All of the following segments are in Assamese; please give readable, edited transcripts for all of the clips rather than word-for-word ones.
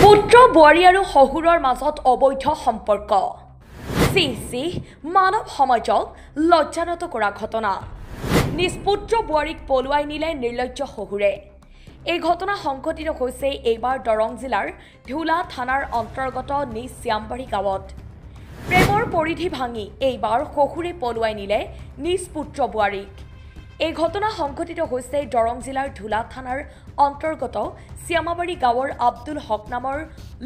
পুত্ৰ বোৱাৰী আৰু শহুৰৰ মাজত অবৈধ সম্পৰ্ক চি মানৱ সমাজক লজ্জানত কৰা ঘটনা নিজ পুত্ৰ বোৱাৰীক পলুৱাই নিলে নিৰ্লজ্জ শহুৰে এই ঘটনা সংঘটিত হৈছে এইবাৰ দৰং জিলাৰ ধুলা থানাৰ অন্তৰ্গত নিজ শ্যামবাৰী গাঁৱত প্ৰেমৰ পৰিধি ভাঙি এইবাৰ শহুৰে পলুৱাই নিলে নিজ পুত্ৰ বোৱাৰীক এই ঘটনা সংঘটিত হৈছে দৰং জিলাৰ ধুলা থানাৰ অন্তৰ্গত শ্যামাবাৰী গাঁৱৰ আব্দুল হক নামৰ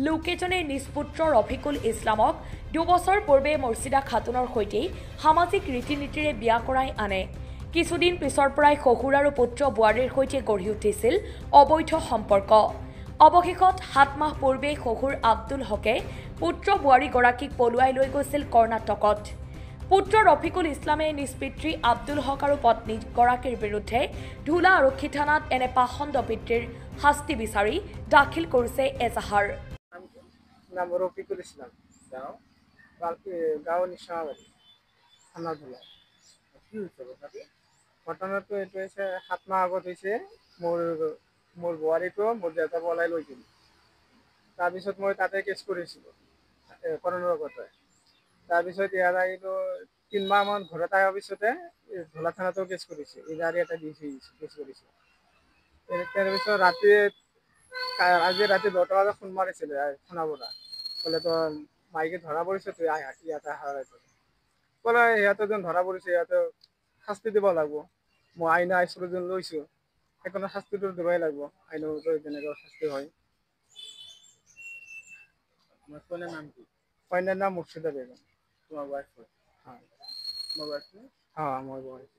লোকেজনে নিজ পুত্ৰ ৰফিকুল ইছলামক 2 বছৰ পূৰ্বে মৰ্ছিদা খাতুনৰ সৈতে সামাজিক ৰীতি নীতিৰে বিয়া কৰাই আনে কিছুদিন পিছৰ পৰাই শহুৰ আৰু পুত্ৰ বোৱাৰীৰ সৈতে গঢ়ি উঠিছিল অবৈধ সম্পৰ্ক অৱশেষত 7 মাহ পূৰ্বে শহুৰ আব্দুল হকে পুত্ৰ বোৱাৰীগৰাকীক পলুৱাই লৈ গৈছিল কৰ্ণাটকত পুত্ৰ ৰফিকুল ইছলামে নিজ পিতৃ আব্দুল হক আৰু পত্নী গৰাকীৰ বিৰুদ্ধে ধুলা আৰক্ষী থানাত এনে পাখণ্ড পিতৃৰ শাস্তি বিচাৰি দাখিল কৰিছে এজাহাৰ নাম রফিকুল ইসলাম গাঁও নিশাবাড়ি থানা ধুলা ঘটনাটো এইটো হৈছে 7 মাহ আগত হৈছে মোৰ বোৱাৰীটো মোৰ দেউতা পলাই লৈ গ'ল তাৰপিছত মই তাতে কেছ কৰিছিলোঁ কৰ্ণাটকতে তাৰপিছত ইয়াত আহিলোঁ 3 মাহ মান ঘৰত অহাৰ পিছতে ধুলা থানাতো কেছ কৰিছে ইজাৰি এটা দি কেছ কৰিছে তাৰপিছত আজি ৰাতি 10টা বজাত ফোন মাৰিছিলে থানাৰ পৰা ক'লে তো মাইকে ধৰা পৰিছে তুই ইয়াতে হাৰাই ক'লে সিহঁতে যেন ধৰা পৰিছে সিহঁতে শাস্তি দিব লাগিব মই আইনা আইচলো যেন লৈছোঁ সেইকাৰণে শাস্তিটো দিবই লাগিব আইনৰ যেনেকৈ শাস্তি হয় কন্যার নাম কি? কন্যার নাম মুর্শিদা বেগম তোমার ওয়াইফ হ্যাঁ তোমার ওয়াইফ হ্যাঁ আমার ওয়াইফ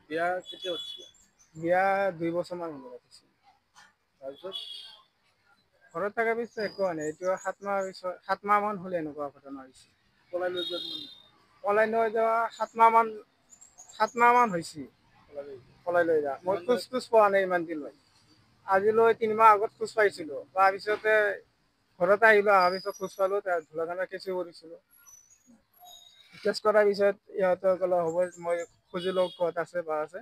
বিয়া কেতিয়া হচ্ছিল বিয়া 2 বছৰ মান হল ৰাখিছে তাৰপিছত ঘৰত থকাৰ পিছত একো হোৱা নাই এইটো 7 মাহ মান হ'ল এনেকুৱা ঘটনা হৈছে পলাই লৈ যোৱা পলাই লৈ যোৱা 7 মাহ মান হৈছে পলাই লৈ যোৱা মই খোজ পোৱা নাই ইমান দিন লৈ আজিলৈ 3 মাহ আগত খোজ পাইছিলোঁ তাৰপিছতে ঘৰত আহিলোঁ অহাৰ পিছত খোজ পালোঁ তাৰ ধুলা থানাত কেছো কৰিছিলোঁ কেছ কৰাৰ পিছত ইহঁতে ক'লে হ'ব মই খুজিলোঁ ক'ত আছে বা আছে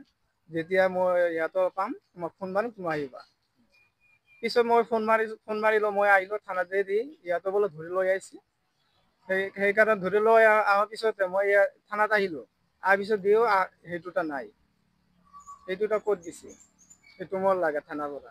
যেতিয়া মই ইয়াতো পাম তোমাক ফোন মাৰিম তুমি আহিবা পিছত মই ফোন মাৰিলোঁ মই আহিলোঁ থানাতে দি ইয়াতো বোলে ধৰি লৈ আহিছে সেইকাৰণে ধৰি লৈ অহাৰ পিছতে মই থানাত আহিলোঁ অহাৰ পিছত দিও সেই দুটা নাই সেই দুটা ক'ত দিছে সেইটো মোৰ লাগে থানাৰ পৰা